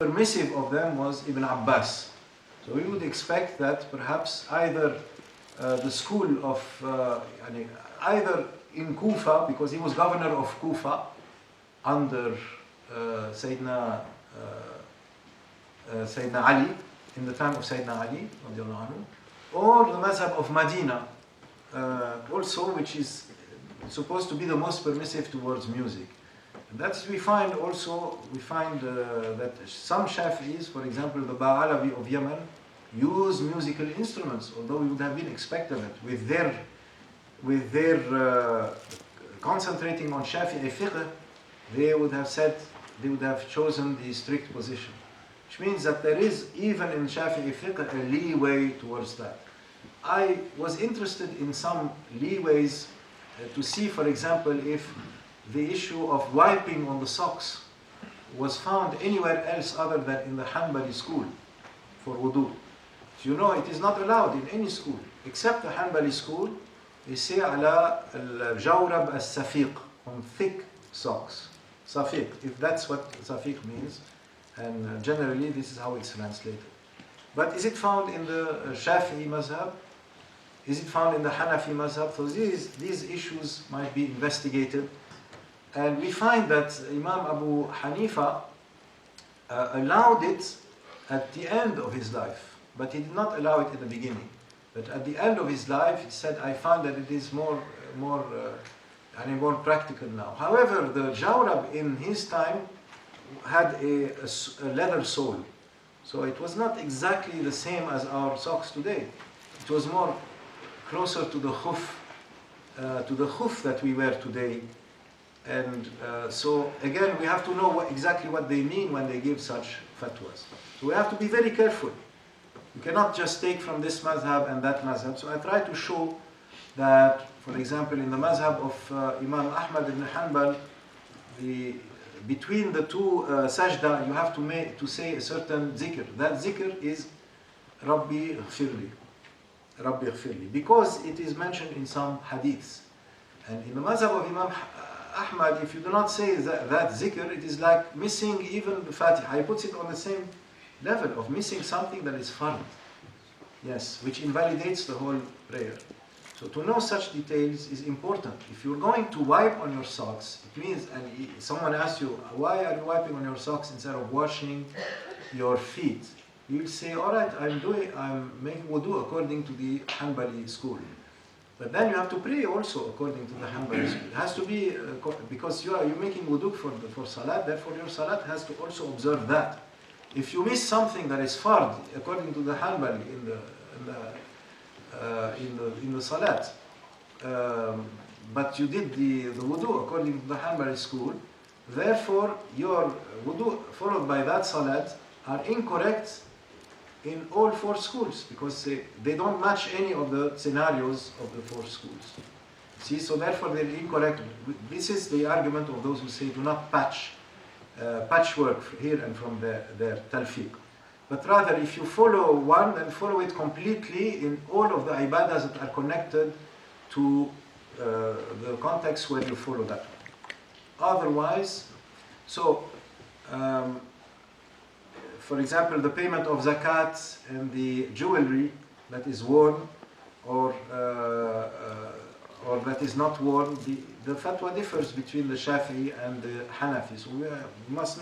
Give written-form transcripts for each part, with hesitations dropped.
permissive of them was Ibn Abbas. So we would expect that perhaps either the school of, either in Kufa, because he was governor of Kufa under Sayyidina Ali, in the time of Sayyidina Ali, or the mazhab of Medina, also, which is supposed to be the most permissive towards music. And that's we find that some Shafi'is, for example, the Ba'alawi of Yemen, use musical instruments, although we would have been expected it with their concentrating on Shafi'i fiqh, they would have chosen the strict position, which means that there is, even in Shafi'i fiqh, a leeway towards that. I was interested in some leeways to see, for example, if the issue of wiping on the socks was found anywhere else other than in the Hanbali school for wudu. So you know, it is not allowed in any school except the Hanbali school. They say ala al-jawrab as-safiq, on thick socks. Safiq, if that's what safiq means, and generally this is how it's translated. But is it found in the Shafi'i mazhab? Is it found in the Hanafi mazhab? So these issues might be investigated. And we find that Imam Abu Hanifa allowed it at the end of his life, but he did not allow it in the beginning. But at the end of his life, he said, I found that it is more practical now. However, the jawrab in his time had a leather sole. So it was not exactly the same as our socks today. It was more closer to the khuf that we wear today. And so again, we have to know exactly what they mean when they give such fatwas. So we have to be very careful. You cannot just take from this mazhab and that mazhab. So I try to show that, for example, in the mazhab of Imam Ahmad ibn Hanbal, between the two sajda, you have to say a certain zikr. That zikr is Rabbi Ghfirli. Rabbi Ghfirli. Because it is mentioned in some hadiths. And in the mazhab of Imam Ahmad, if you do not say that zikr, it is like missing even the Fatiha. He puts it on the same level of missing something that is fard. Yes, which invalidates the whole prayer. So to know such details is important. If you're going to wipe on your socks, it means, and someone asks you, why are you wiping on your socks instead of washing your feet? You will say, all right, I'm making wudu according to the Hanbali school. But then you have to pray also according to the Hanbali school. It has to be, because you're making wudu for salat, therefore your salat has to also observe that. If you miss something that is fard, according to the Hanbali in the salat, but you did the wudu according to the Hanbali school, therefore your wudu followed by that salat are incorrect in all four schools, because they don't match any of the scenarios of the four schools. See, so therefore they're incorrect. This is the argument of those who say do not patchwork here and from their talfiq. But rather, if you follow one, then follow it completely in all of the ibadas that are connected to the context where you follow that one. Otherwise, so for example, the payment of zakat and the jewelry that is worn or that is not worn, the fatwa differs between the Shafi'i and the Hanafi. So we must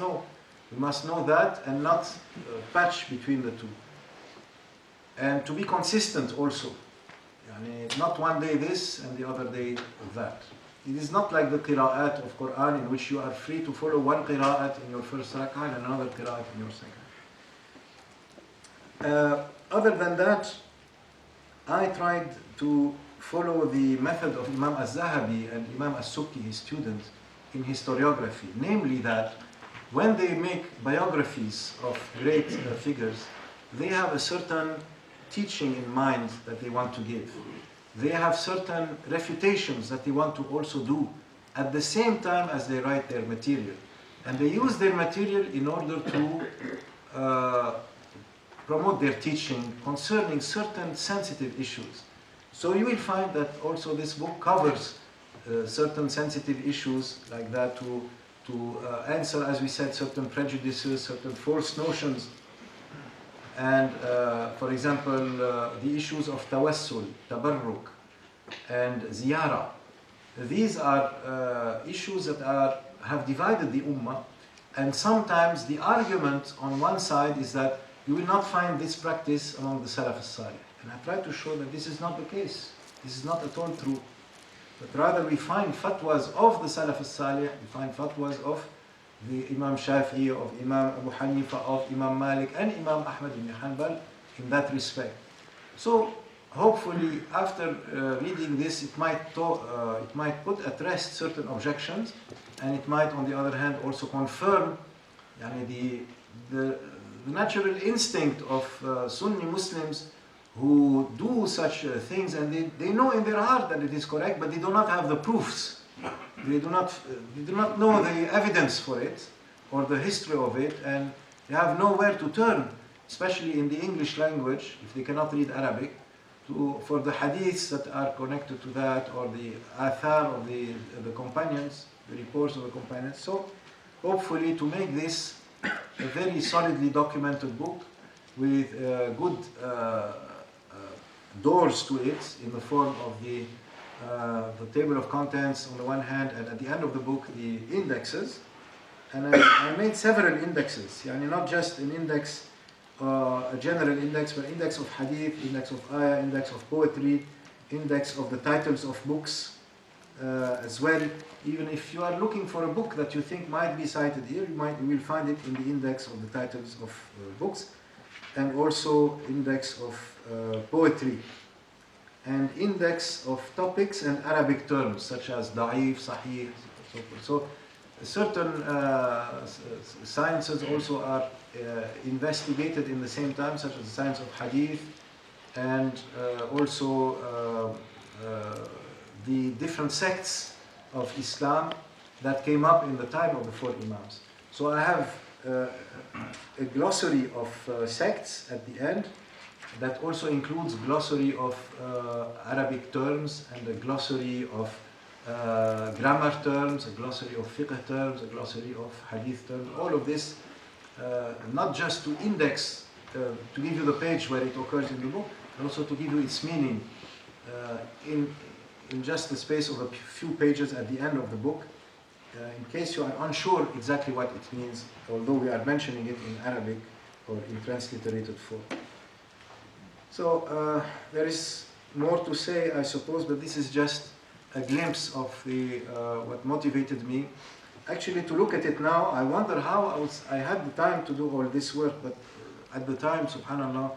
know that and not patch between the two. And to be consistent also. Not one day this and the other day that. It is not like the qira'at of Quran in which you are free to follow one qira'at in your first rak'ah and another qira'at in your second. Other than that, I tried to follow the method of Imam al-Zahabi and Imam al-Sukki, his student, in historiography. Namely that when they make biographies of great figures, they have a certain teaching in mind that they want to give. They have certain refutations that they want to also do at the same time as they write their material. And they use their material in order to promote their teaching concerning certain sensitive issues. So you will find that also this book covers certain sensitive issues like that, to to answer, as we said, certain prejudices, certain false notions. And for example, the issues of tawassul, tabarruk, and ziyara. These are issues that have divided the ummah, and sometimes the argument on one side is that you will not find this practice among the Salaf al-Salih. And I try to show that this is not the case. This is not at all true. But rather we find fatwas of the Salaf al-Salih, we find fatwas of the Imam Shafi'i, of Imam Abu Hanifa, of Imam Malik, and Imam Ahmad ibn Hanbal in that respect. So hopefully after reading this, it might put at rest certain objections, and it might on the other hand also confirm the natural instinct of Sunni Muslims who do such things, and they know in their heart that it is correct, but they do not have the proofs. They do not know the evidence for it or the history of it, and they have nowhere to turn, especially in the English language, if they cannot read Arabic, for the hadiths that are connected to that, or the athar of the companions, the reports of the companions. So hopefully to make this a very solidly documented book with good doors to it in the form of the table of contents on the one hand, and at the end of the book the indexes. And I made several indexes, not just an index, a general index, but index of hadith, index of ayah, index of poetry, index of the titles of books as well. Even if you are looking for a book that you think might be cited here, you will find it in the index of the titles of books, and also index of poetry, and index of topics and Arabic terms such as da'if, sahih, so forth. So certain sciences also are investigated in the same time, such as the science of hadith, and also the different sects of Islam that came up in the time of the four Imams. So I have a glossary of sects at the end that also includes glossary of Arabic terms, and a glossary of grammar terms, a glossary of fiqh terms, a glossary of hadith terms. All of this, not just to index, to give you the page where it occurs in the book, but also to give you its meaning in just the space of a few pages at the end of the book, in case you are unsure exactly what it means, although we are mentioning it in Arabic or in transliterated form. So there is more to say, I suppose, but this is just a glimpse of what motivated me. Actually, to look at it now, I wonder how I had the time to do all this work, but at the time, subhanAllah,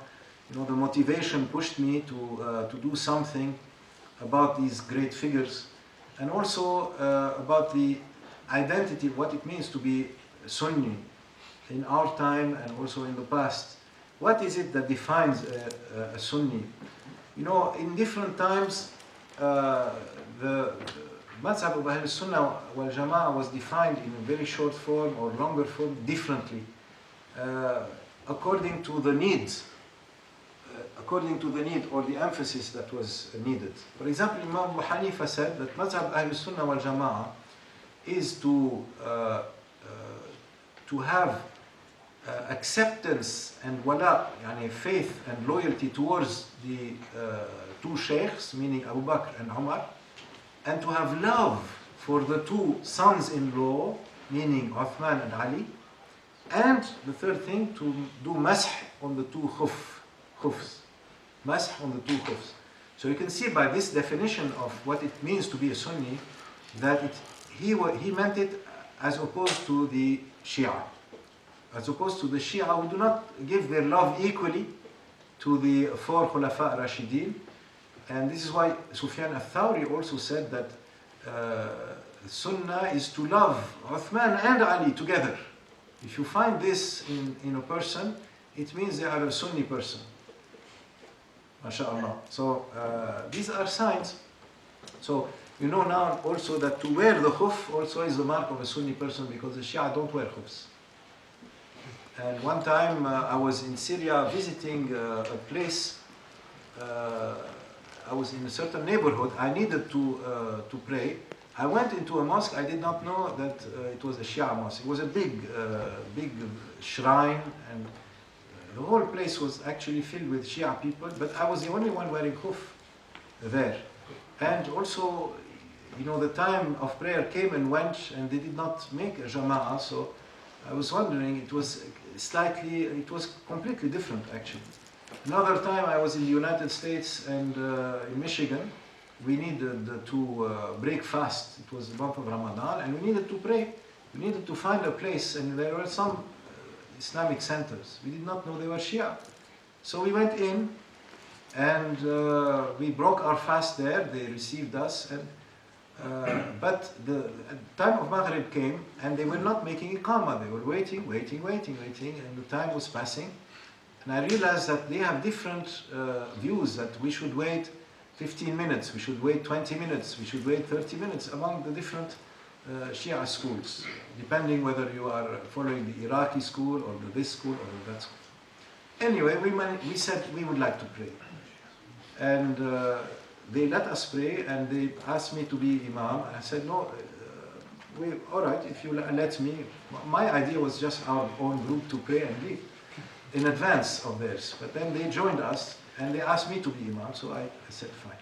the motivation pushed me to do something about these great figures, and also about the identity, what it means to be Sunni in our time and also in the past. What is it that defines a Sunni? In different times, the Madhhab of Ahl Sunnah wal Jama'ah was defined in a very short form or longer form differently, according to the needs. According to the need or the emphasis that was needed. For example, Imam Abu Hanifa said that Madhhab Ahl Sunnah wal Jama'ah is to have acceptance and wala, faith and loyalty towards the two sheikhs, meaning Abu Bakr and Umar, and to have love for the two sons-in-law, meaning Uthman and Ali, and the third thing, to do masih on the two khufs. Masih on the two khufs. So you can see by this definition of what it means to be a Sunni, that he meant it as opposed to the Shia. As opposed to the Shia, who do not give their love equally to the four Khulafa Rashidin. And this is why Sufyan al-Thawri also said that Sunnah is to love Uthman and Ali together. If you find this in a person, it means they are a Sunni person. MashaAllah. So these are signs. So you know now also that to wear the khuf also is the mark of a Sunni person, because the Shia don't wear khufs. And one time I was in Syria visiting a place. I was in a certain neighborhood. I needed to pray, I went into a mosque, I did not know that it was a Shia mosque. It was a big shrine, and the whole place was actually filled with Shia people, but I was the only one wearing khuf there. And also, you know, the time of prayer came and went, and they did not make a jama'ah, so I was wondering, it was completely different actually. Another time I was in the United States and in Michigan, we needed to break fast. It was the month of Ramadan, and we needed to pray. We needed to find a place, and there were some Islamic centers. We did not know they were Shia. So we went in, and we broke our fast there. They received us, and but the time of Maghrib came, and they were not making Iqamah. They were waiting, and the time was passing. And I realized that they have different views, that we should wait 15 minutes, we should wait 20 minutes, we should wait 30 minutes among the different Shia schools, depending whether you are following the Iraqi school or this school or that school. Anyway, we said we would like to pray. And they let us pray, and they asked me to be Imam. And I said, no, all right, if you let me. My idea was just our own group to pray and leave in advance of theirs. But then they joined us, and they asked me to be Imam, so I said fine.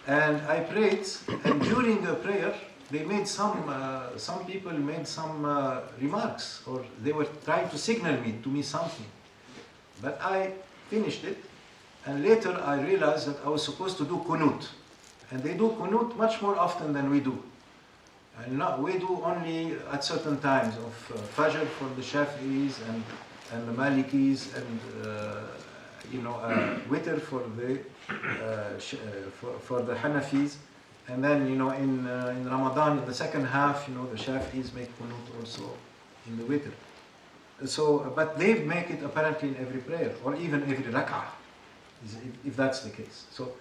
And I prayed, and during the prayer, they made some people made some remarks, or they were trying to signal to me something. But I finished it, and later I realized that I was supposed to do kunut. And they do kunut much more often than we do. And we do only at certain times of Fajr for the Shafi'is and the Malikis, and witr for the Hanafis, and then in Ramadan in the second half, the Shafi'is make qunut also in the witr. So, but they make it apparently in every prayer, or even every rak'ah, if that's the case. So,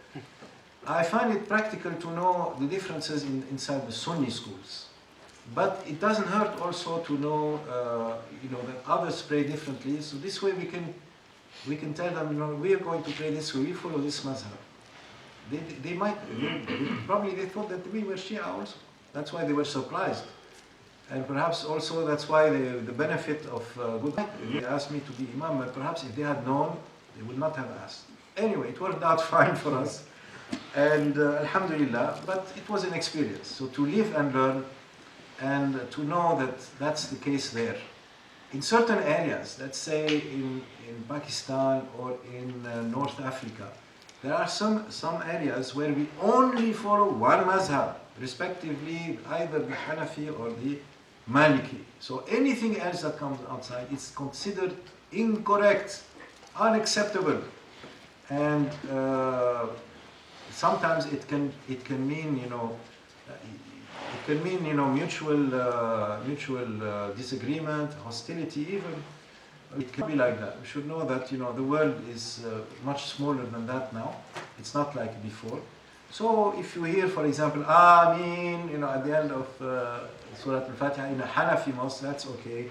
I find it practical to know the differences inside the Sunni schools, but it doesn't hurt also to know, that others pray differently. So this way we can tell them, we are going to pray this way, we follow this mazhab. They thought that we were Shia also. That's why they were surprised. And perhaps also that's why the benefit of good. They asked me to be Imam, but perhaps if they had known, they would not have asked. Anyway, it worked out fine for us. And Alhamdulillah, but it was an experience. So to live and learn, and to know that that's the case there. In certain areas, let's say in Pakistan or in North Africa, there are some areas where we only follow one mazhab, respectively either the Hanafi or the Maliki. So anything else that comes outside is considered incorrect, unacceptable, and sometimes it can mean mutual disagreement, hostility even. It can be like that. We should know that the world is much smaller than that now. It's not like before. So if you hear, for example, Ameen, at the end of Surah Al-Fatiha in a Hanafi mosque, that's okay.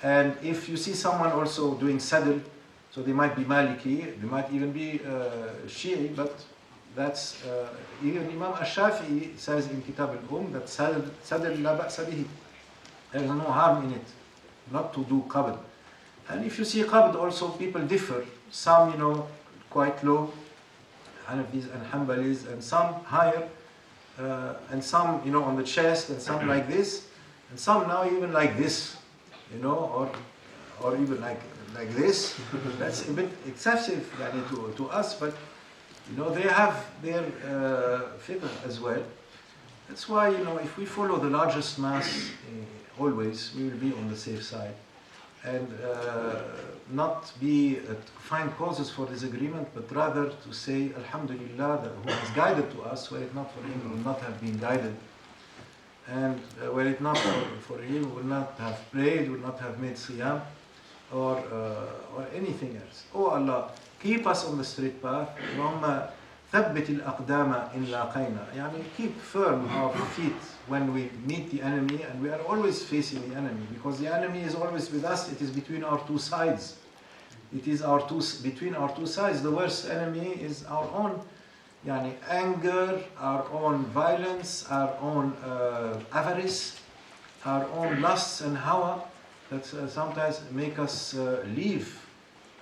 And if you see someone also doing Sadr, so they might be Maliki, they might even be Shi'i, but that's even Imam Ash-Shafi'i says in Kitab al-Umm that Sadr la ba'sa bihi. There is no harm in it, not to do qabd. And if you see qabd also, people differ. Some, quite low, Hanafis and Hanbalis, and some higher, and some, on the chest, and some like this, and some now even like this, or even like this. That's a bit excessive to us, but they have their fiqh as well. That's why, if we follow the largest mass, always, we will be on the safe side. And not find causes for disagreement, but rather to say, Alhamdulillah, that who has guided to us, were it not for him, we would not have been guided. And were it not for him, we would not have prayed, would not have made siyam, or anything else. Oh Allah, keep us on the straight path. Allahumma thabbit al-aqdama in laqayna. Keep firm our feet when we meet the enemy, and we are always facing the enemy, because the enemy is always with us. It is between our two sides. It is between our two sides. The worst enemy is our own Yani anger, our own violence, our own avarice, our own lusts and hawa that sometimes make us leave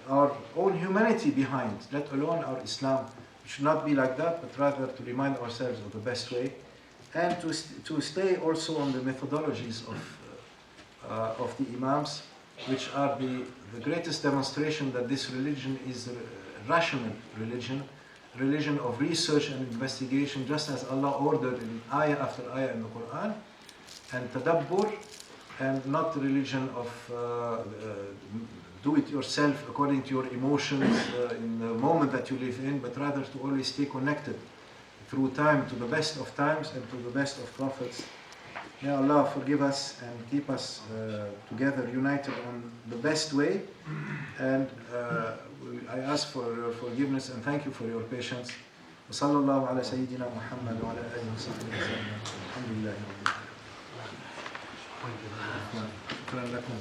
our own humanity behind, let alone our Islam. It should not be like that, but rather to remind ourselves of the best way, and to stay also on the methodologies of the Imams, which are the greatest demonstration that this religion is a rational religion of research and investigation, just as Allah ordered in ayah after ayah in the Quran, and tadabbur, and not the religion of do it yourself according to your emotions in the moment that you live in, but rather to always stay connected through time to the best of times and to the best of prophets. May Allah forgive us and keep us together, united on the best way. And I ask for your forgiveness and thank you for your patience. وصلى الله على سيدنا محمد وعلى آله وصحبه وسلم. الحمد لله رب العالمين. شكرا لكم.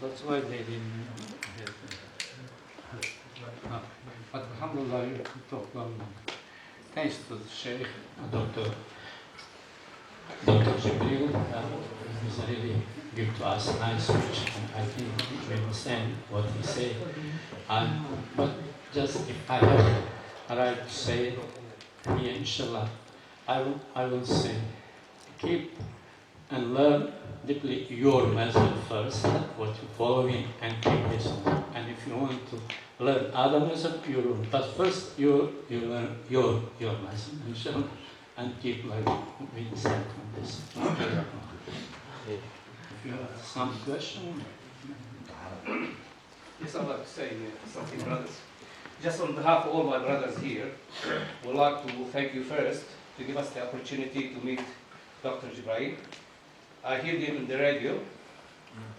That's why they didn't but alhamdulillah, you talk long. Thanks to the Shaykh, Dr. Gibril, he's really give to us a nice speech, and I think we understand what he said. But just if I have a right to say here, inshallah, I will say, keep and learn deeply your method first, what you follow in, and keep listening. And if you want to learn other method, you learn. But first you learn your method, inshallah, and keep like we said from this. If you have some question. Yes, I'd like to say something, brothers. Just on behalf of all my brothers here, we'd like to thank you first to give us the opportunity to meet Dr. Gibril. I heard him in the radio.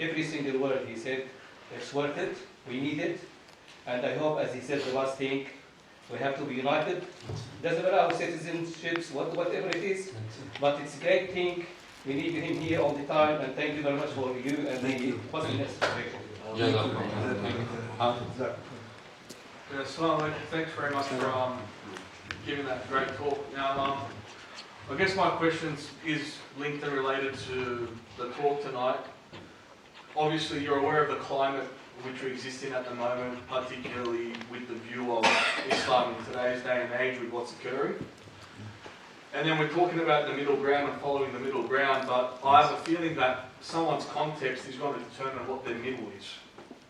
Every single word he said, it's worth it, we need it. And I hope, as he said, the last thing, we have to be united. Doesn't matter our citizenships, whatever it is, but it's a great thing. We need him here all the time, and thank you very much for you and the positiveness. Thanks very much for giving that great talk. Now, I guess my question is linked and related to the talk tonight. Obviously, you're aware of the climate which we exist in at the moment, particularly with the view of Islam in today's day and age with what's occurring. And then we're talking about the middle ground and following the middle ground, but I have a feeling that someone's context is going to determine what their middle is,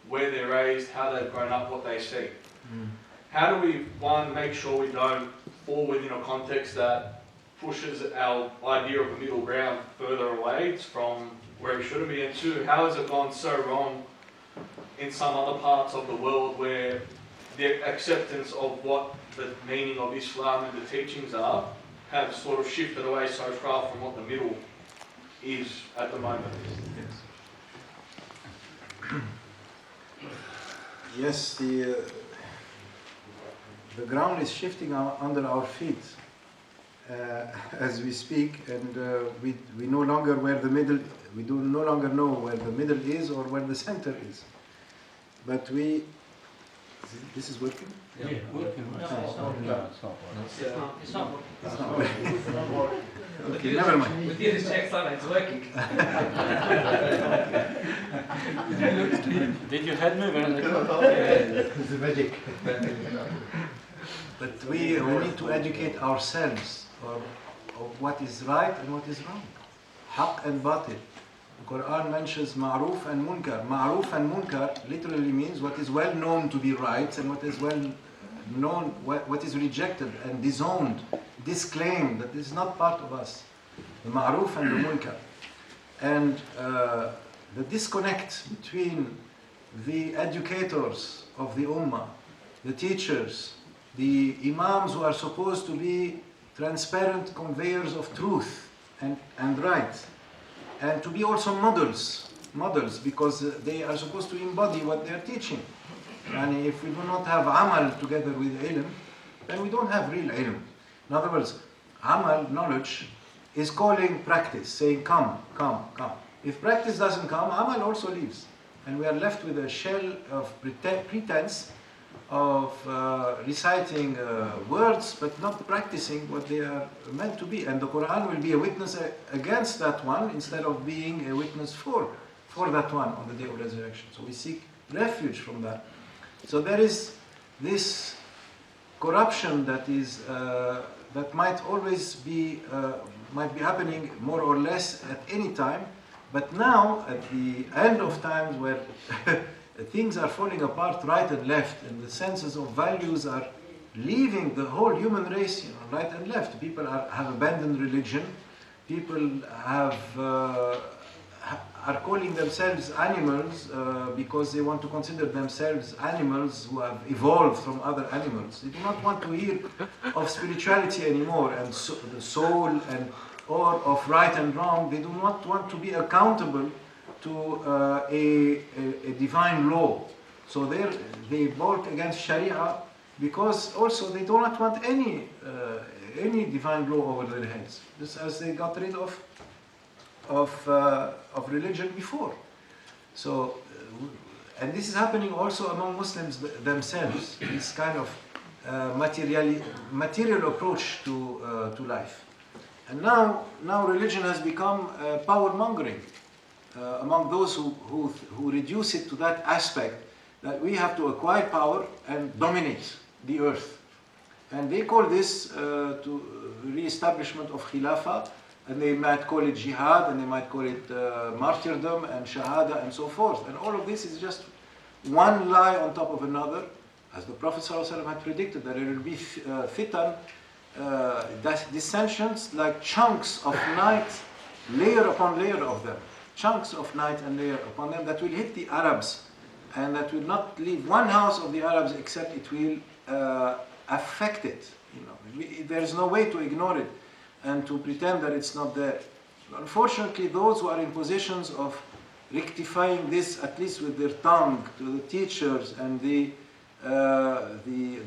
where they're raised, how they've grown up, what they see. How do we, one, make sure we don't fall within a context that pushes our idea of a middle ground further away from where it shouldn't be? And two, how has it gone so wrong in some other parts of the world where the acceptance of what the meaning of Islam and the teachings are have sort of shifted away so far from what the middle is at the moment? Yes, the ground is shifting under our feet as we speak, and we no longer we do no longer know where the middle is or where the center is. But this is working? Yeah, working. It's not working. Okay, never mind. With this check sign, it's working. Did you help me when It's a magic. But we need to educate ourselves of what is right and what is wrong. Haqq and batil. The Quran mentions ma'ruf and munkar. Ma'ruf and munkar literally means what is well known to be right and what is well known, what is rejected and disowned, disclaimed, that is not part of us. The ma'ruf and the munkar. And the disconnect between the educators of the ummah, the teachers, the imams who are supposed to be transparent conveyors of truth and right, and to be also models because they are supposed to embody what they are teaching. And if we do not have amal together with ilm, then we don't have real ilm. In other words, amal, knowledge, is calling practice, saying come, come, come. If practice doesn't come, amal also leaves. And we are left with a shell of pretense of reciting words, but not practicing what they are meant to be. And the Quran will be a witness against that one instead of being a witness for that one on the day of resurrection. So we seek refuge from that. So there is this corruption that is that might always be might be happening more or less at any time, but now at the end of times where things are falling apart right and left, and the senses of values are leaving the whole human race, right and left. People have abandoned religion. People are calling themselves animals because they want to consider themselves animals who have evolved from other animals. They do not want to hear of spirituality anymore, and the soul, and or of right and wrong. They do not want to be accountable to a divine law. So they vote against Sharia because also they do not want any divine law over their heads, just as they got rid of religion before. So, and this is happening also among Muslims themselves. This kind of material approach to life. And now religion has become power mongering among those who reduce it to that aspect, that we have to acquire power and dominate the earth. And they call this to re-establishment of Khilafah, and they might call it jihad, and they might call it martyrdom and shahada and so forth. And all of this is just one lie on top of another, as the Prophet ﷺ had predicted, that it will be fitan, dissensions like chunks of night, layer upon layer of them. Chunks of night and layer upon them that will hit the Arabs, and that will not leave one house of the Arabs except it will affect it. There is no way to ignore it and to pretend that it's not there. Unfortunately, those who are in positions of rectifying this, at least with their tongue, to the teachers and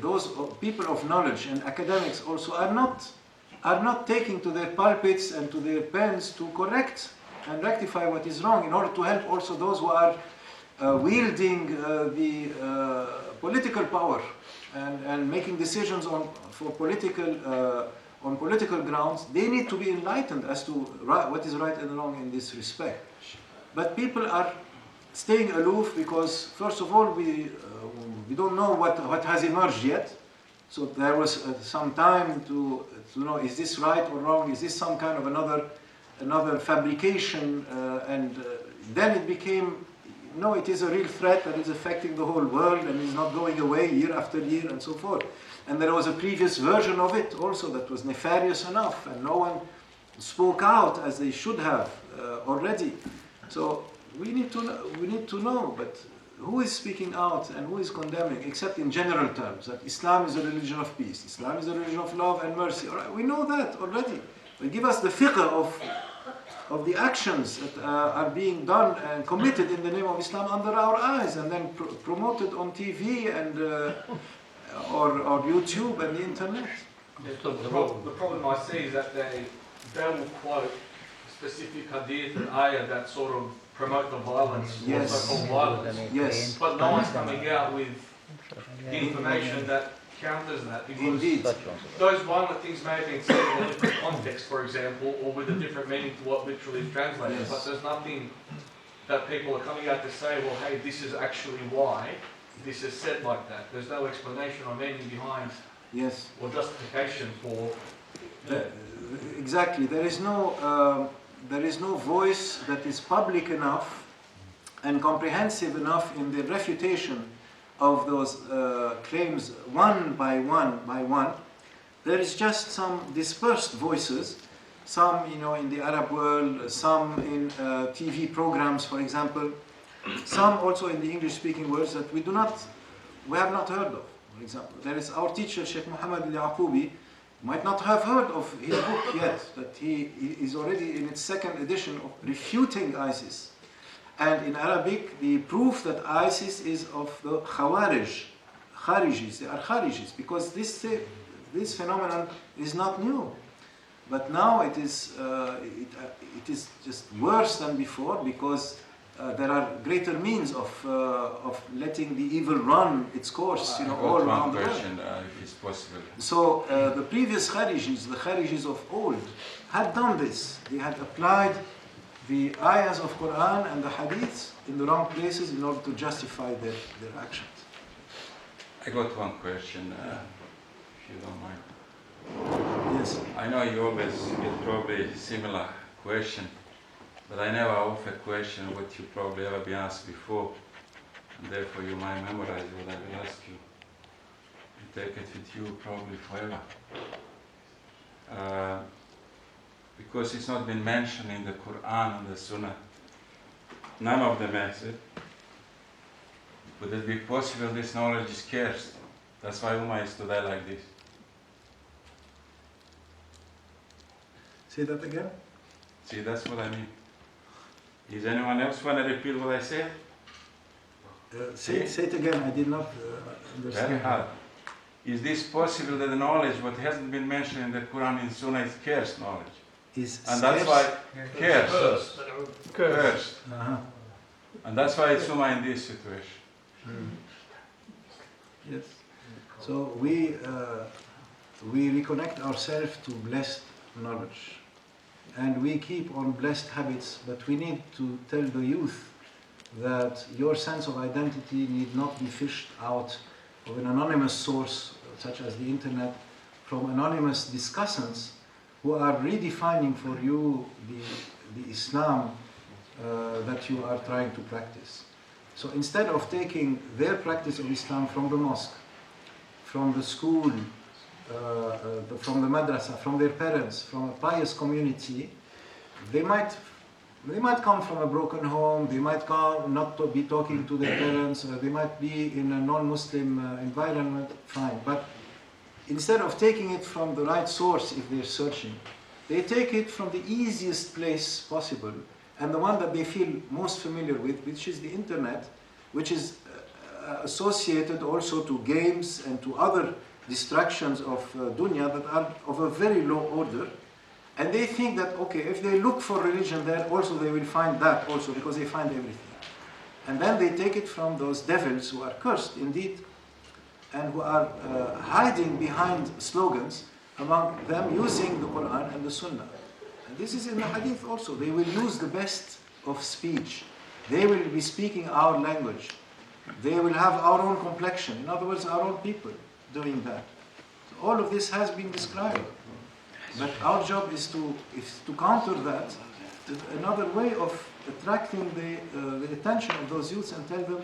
those people of knowledge and academics also are not taking to their pulpits and to their pens to correct and rectify what is wrong, in order to help also those who are wielding the political power and making decisions on political grounds. They need to be enlightened as to what is right and wrong in this respect. But people are staying aloof because, first of all, we don't know what has emerged yet. So there was some time to know, is this right or wrong? Is this some kind of another fabrication? And then it became, no, it is a real threat that is affecting the whole world and is not going away year after year and so forth. And there was a previous version of it also that was nefarious enough, and no one spoke out as they should have already. So we need to know, but who is speaking out and who is condemning, except in general terms, that Islam is a religion of peace, Islam is a religion of love and mercy. All right, we know that already. But give us the fiqh of the actions that are being done and committed in the name of Islam under our eyes, and then promoted on TV and or YouTube and the internet. The problem I see is that they will quote specific hadith and ayah that sort of promote the violence, Yes. or so-called violence. Yes, But no one's coming out with information that counters that, because indeed. those violent things may have been said in a different context, for example, or with a different meaning to what literally is translated. Yes. But there's nothing that people are coming out to say, well, hey, this is actually why this is said like that. There's no explanation or meaning behind, Yes. or justification for. Exactly. There is no voice that is public enough and comprehensive enough in the refutation of those claims one by one. There is just some dispersed voices, some in the Arab world, some in TV programs, for example, some also in the English-speaking worlds that we have not heard of. For example, there is our teacher, Shaykh Muhammad al-Yaqubi, might not have heard of his book yet, that he is already in its second edition of refuting ISIS. And in Arabic, the proof that ISIS is of the Kharijis, they are Kharijis, because this phenomenon is not new. But now it is just worse than before, because there are greater means of letting the evil run its course, all around the world. If it's possible. So the previous Kharijis, the Kharijis of old, had done this. They had applied the ayahs of Quran and the hadiths in the wrong places in order to justify their actions. I got one question, if you don't mind. Yes. I know you always get probably similar question, but I never offer question what you probably ever been asked before, and therefore you might memorize what I will ask you and take it with you probably forever. Because it's not been mentioned in the Quran and the Sunnah. None of them has it. Would it be possible this knowledge is cursed? That's why Ummah is today like this. Say that again? See, that's what I mean. Is anyone else want to repeat what I said? Say it again, I did not understand. Very hard. Is this possible that the knowledge what hasn't been mentioned in the Quran and Sunnah is cursed knowledge? And that's why cursed. Cursed. Uh-huh. And that's why it's Ummah in this situation. Yes. So we reconnect ourselves to blessed knowledge, and we keep on blessed habits, but we need to tell the youth that your sense of identity need not be fished out of an anonymous source such as the internet, from anonymous discussants who are redefining for you the Islam that you are trying to practice. So instead of taking their practice of Islam from the mosque, from the school, from the madrasa, from their parents, from a pious community, they might come from a broken home, they might come not to be talking to their parents, they might be in a non-Muslim environment, fine. But instead of taking it from the right source if they're searching, they take it from the easiest place possible, and the one that they feel most familiar with, which is the internet, which is associated also to games and to other distractions of dunya that are of a very low order. And they think that, okay, if they look for religion there, also they will find that also, because they find everything. And then they take it from those devils who are cursed indeed, and who are hiding behind slogans, among them using the Quran and the Sunnah. And this is in the Hadith also. They will use the best of speech. They will be speaking our language. They will have our own complexion. In other words, our own people doing that. So all of this has been described. But our job is to counter that, another way of attracting the attention of those youths and tell them,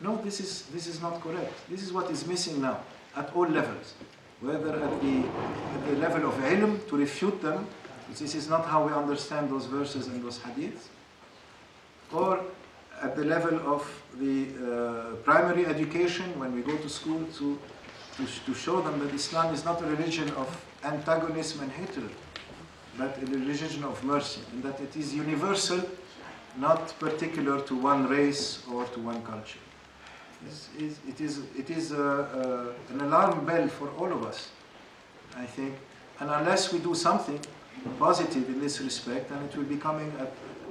no, this is not correct. This is what is missing now at all levels. Whether at the level of ilm, to refute them, this is not how we understand those verses and those hadiths, or at the level of the primary education, when we go to school, to show them that Islam is not a religion of antagonism and hatred, but a religion of mercy, and that it is universal, not particular to one race or to one culture. It is an alarm bell for all of us, I think, and unless we do something positive in this respect, and it will be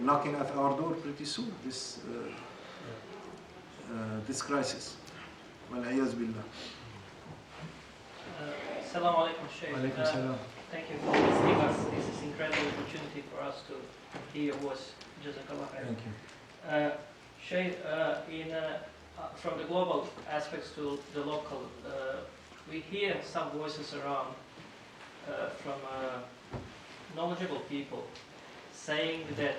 knocking at our door pretty soon, this crisis. Wal-iyaz billah. Assalamu alaikum, Shaykh. Alaikum salam. Thank you for giving us this incredible opportunity for us to hear your voice. Jazakallah khair. Thank you. Shaykh, from the global aspects to the local, we hear some voices around from knowledgeable people saying that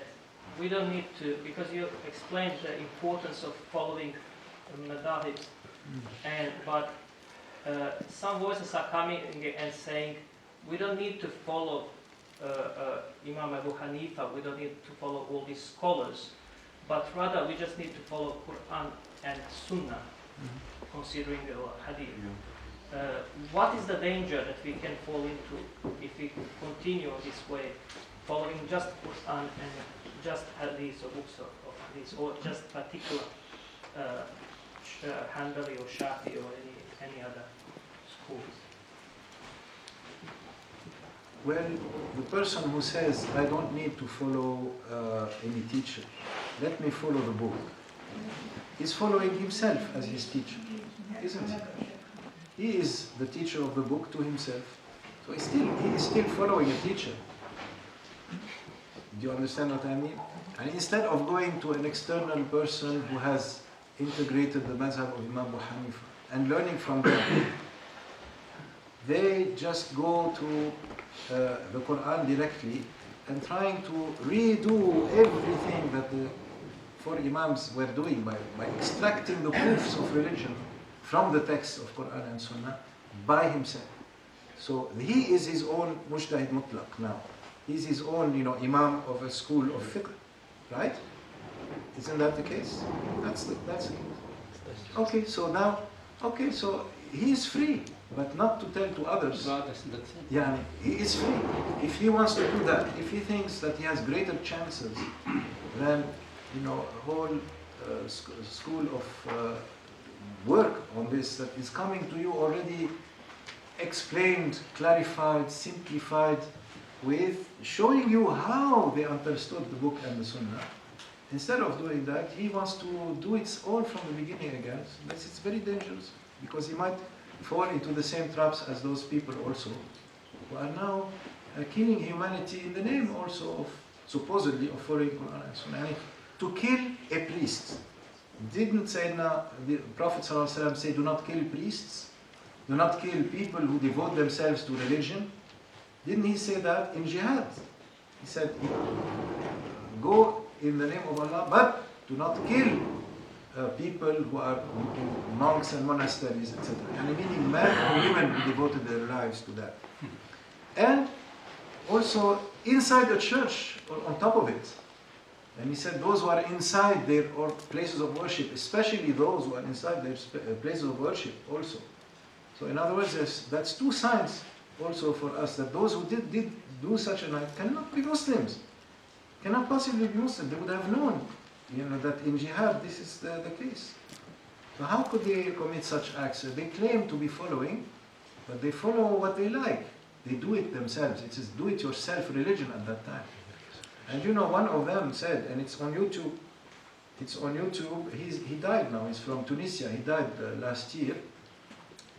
we don't need to, because you explained the importance of following madahib, but some voices are coming and saying we don't need to follow Imam Abu Hanifa, we don't need to follow all these scholars, but rather we just need to follow Quran and Sunnah, considering the Hadith. What is the danger that we can fall into if we continue this way? following just Quran and just hadith or books of hadith, or just particular Hanbali or Shafi or any other schools? Well, the person who says, I don't need to follow any teacher, let me follow the book, is following himself as his teacher, isn't he? He is the teacher of the book to himself. So he is still following a teacher. Do you understand what I mean? And instead of going to an external person who has integrated the mazhab of Imam Abu Hanifa and learning from them, they just go to the Quran directly and trying to redo everything that the four Imams were doing by extracting the proofs of religion from the text of Quran and Sunnah by himself. So he is his own mujtahid mutlaq now. He's his own, imam of a school of fiqh, right? Isn't that the case? That's the case. Okay, so he is free, but not to tell to others. Yeah, he is free. If he wants to do that, if he thinks that he has greater chances than, a whole school of work on this that is coming to you already explained, clarified, simplified, with showing you how they understood the book and the Sunnah. Instead of doing that, he wants to do it all from the beginning again. It's very dangerous, because he might fall into the same traps as those people also, who are now killing humanity in the name also of, supposedly, of following Quran and Sunnah. To kill a priest. Didn't Sayyidina, the Prophet ﷺ say, do not kill priests? Do not kill people who devote themselves to religion? Didn't he say that in jihad? He said, go in the name of Allah, but do not kill people who are in monks and monasteries, etc. And meaning men and women who devoted their lives to that. And also inside the church, on top of it. And he said those who are inside their places of worship, especially those who are inside their places of worship also. So in other words, that's two signs also for us, that those who did do such an act cannot be Muslims, cannot possibly be Muslims. They would have known, that in jihad this is the case. So how could they commit such acts? They claim to be following, but they follow what they like. They do it themselves. It is do-it-yourself religion at that time. And one of them said, and it's on YouTube. He died now. He's from Tunisia. He died last year.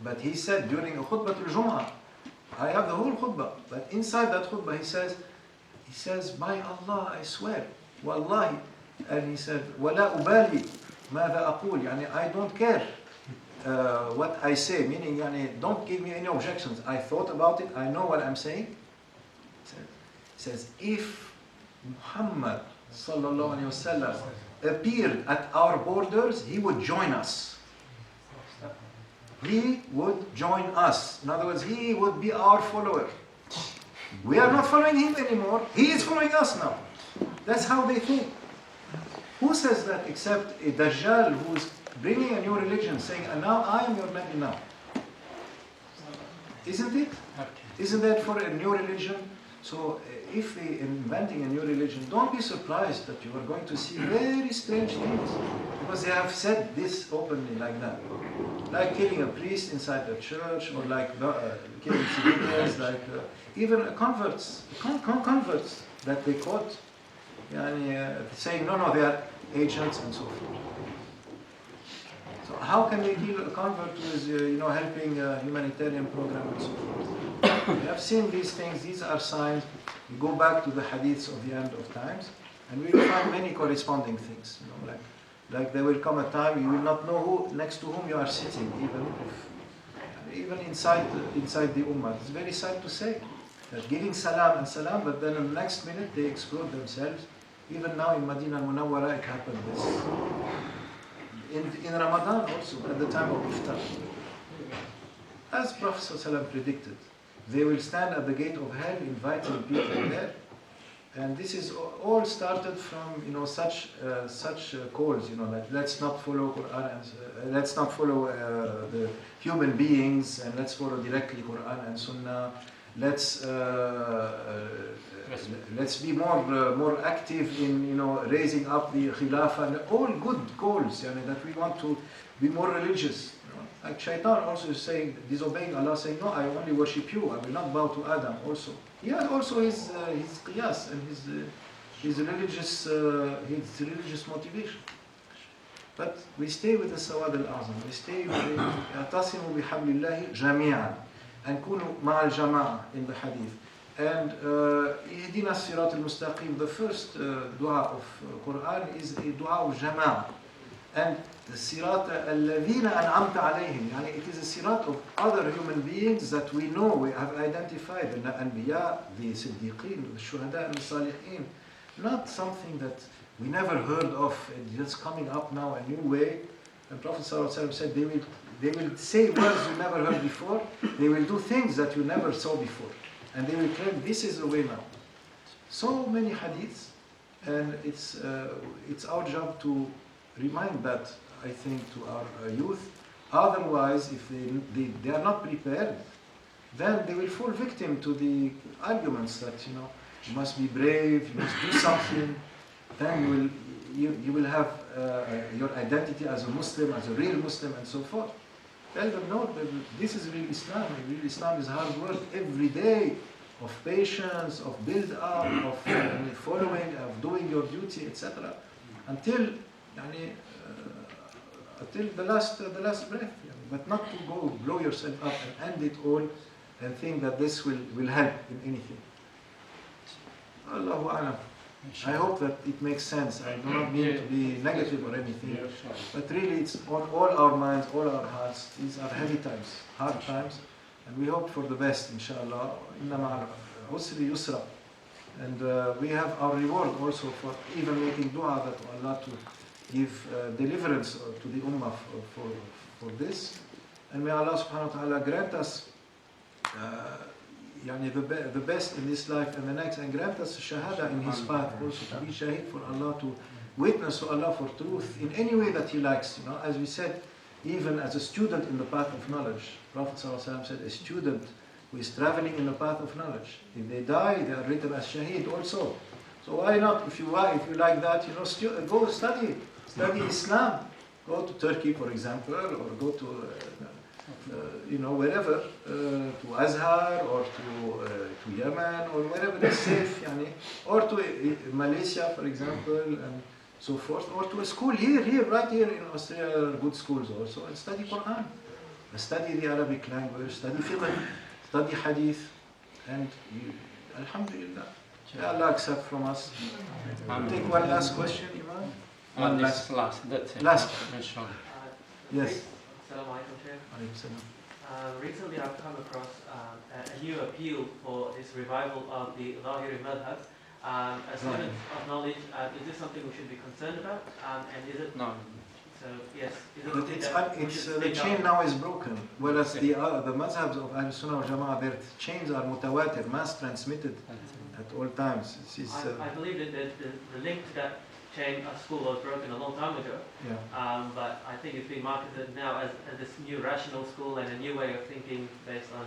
But he said during a khutbah al-Jum'ah, I have the whole khutbah, but inside that khutbah he says, by Allah, I swear, wallahi, and he said, وَلَا أُبَالِي مَاذَا أَقُولِ, يعني I don't care what I say, meaning don't give me any objections. I thought about it, I know what I'm saying. He says, if Muhammad sallallahu alayhi wasallam appeared at our borders, he would join us. He would join us. In other words, he would be our follower. We are not following him anymore. He is following us now. That's how they think. Who says that except a Dajjal who is bringing a new religion, saying, now I am your Nabi now. Isn't it? Isn't that for a new religion? So if they are inventing a new religion, don't be surprised that you are going to see very strange things. Because they have said this openly like that. Like killing a priest inside the church, or like killing civilians, like even converts that they caught, saying, no, they are agents and so forth. So how can they kill a convert who is, helping a humanitarian program and so forth? We have seen these things. These are signs. We go back to the hadiths of the end of times, and we will find many corresponding things. Like there will come a time you will not know who next to whom you are sitting, even inside the ummah. It's very sad to say that giving salam, but then in the next minute they explode themselves. Even now in Medina al-Munawwara it happened this. In Ramadan also, at the time of iftar. As Prophet ﷺ predicted, they will stand at the gate of hell inviting people there. And this is all started from such calls, like let's not follow Quran and let's not follow the human beings, and let's follow directly Quran and Sunnah. let's let's be more active in raising up the khilafah, and all good goals, that we want to be more religious. Like Shaitan also is saying, disobeying Allah, saying, no, I only worship you, I will not bow to Adam also. He has also his qiyas and his religious motivation. But we stay with the Sawad al-Azam, we stay with اعتصموا بحبل الله جميعا and كونوا مع الجماعة in the hadith. And اهدنا الصراط المستقيم, the first dua of Quran is a dua of Jama'ah. And the sirat الذين أنعمت عليهم, it is a sirat of other human beings that we know, we have identified, the Anbiya, the Siddiqeen, the Shuhada and the Salihin. Not something that we never heard of, it's just coming up now a new way. And Prophet ﷺ said they will say words you never heard before, they will do things that you never saw before, and they will claim this is the way now. So many hadiths, and it's our job to remind that, I think, to our youth. Otherwise, if they are not prepared, then they will fall victim to the arguments that you must be brave, you must do something. Then you will have your identity as a Muslim, as a real Muslim, and so forth. Tell them, no, this is real Islam. Real Islam is hard work every day, of patience, of build up, of following, of doing your duty, etc. Until the last breath. But not to go blow yourself up and end it all and think that this will help in anything. Allahu A'lam. I hope that it makes sense. I do not mean to be negative or anything, but really it's on all our minds, all our hearts. These are heavy times, hard times, and we hope for the best, inshallah. Inna ma'al usri yusra. And we have our reward also for even making dua that Allah to give deliverance to the ummah for this. And may Allah subhanahu wa ta'ala grant us the best in this life and the next, and grant us shahada in His path, also to be shaheed for Allah, to witness to Allah for truth in any way that He likes. As we said, even as a student in the path of knowledge, Prophet ﷺ said, a student who is traveling in the path of knowledge, if they die, they are written as shaheed also. So why not? If you like that, go study Islam. Go to Turkey, for example, or go to wherever, to Azhar or to Yemen or wherever is safe, or to Malaysia, for example, and so forth, or to a school right here in Australia, good schools also, and study Quran, study the Arabic language, study fiqh, study hadith, and alhamdulillah, may Allah accept from us. Take one last question, Imam. One last. That's it. Last. Yes. Yes. Recently I've come across a new appeal for this revival of the Zahiri Madhab. As students of knowledge, is this something we should be concerned about? And is it? No. So yes, is it But the chain now is broken, whereas the madhabs of Ahl Sunnah wal Jama'ah, their chains are mutawatir, mass transmitted at all times. I believe that the link to that chain of school was broken a long time ago. Yeah. But I think it's being marketed now as this new rational school and a new way of thinking based on.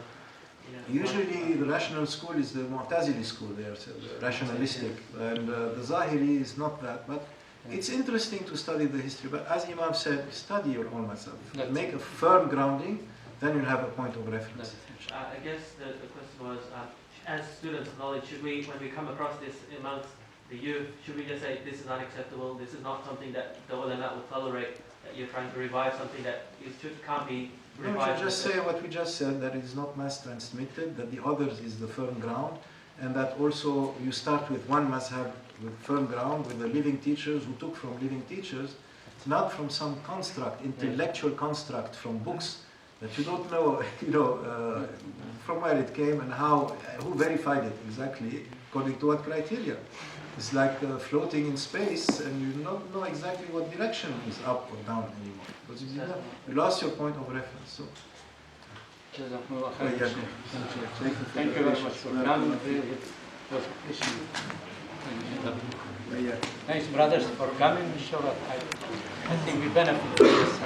Usually the rational school is the Mu'tazili school, they are rationalistic, and the Zahiri is not that. But it's interesting to study the history. But as Imam said, study your own madhab. Make a firm grounding, then you'll have a point of reference. I guess the question was, as students of knowledge, should we, when we come across this amongst the youth, should we just say this is unacceptable, this is not something that the ulama will tolerate, that you're trying to revive something that can't be revived? No, just say what we just said, that it is not mass transmitted, that the others is the firm ground, and that also you start with one mazhab with firm ground, with the living teachers who took from living teachers, not from some construct, intellectual construct from books that you don't know, from where it came and who verified it exactly, according to what criteria. It's like floating in space, and you don't know exactly what direction is up or down anymore, because you lost your point of reference. So. Thank you very much for coming. It was appreciated. Thanks, brothers, for coming. Sure, I think we benefit from this.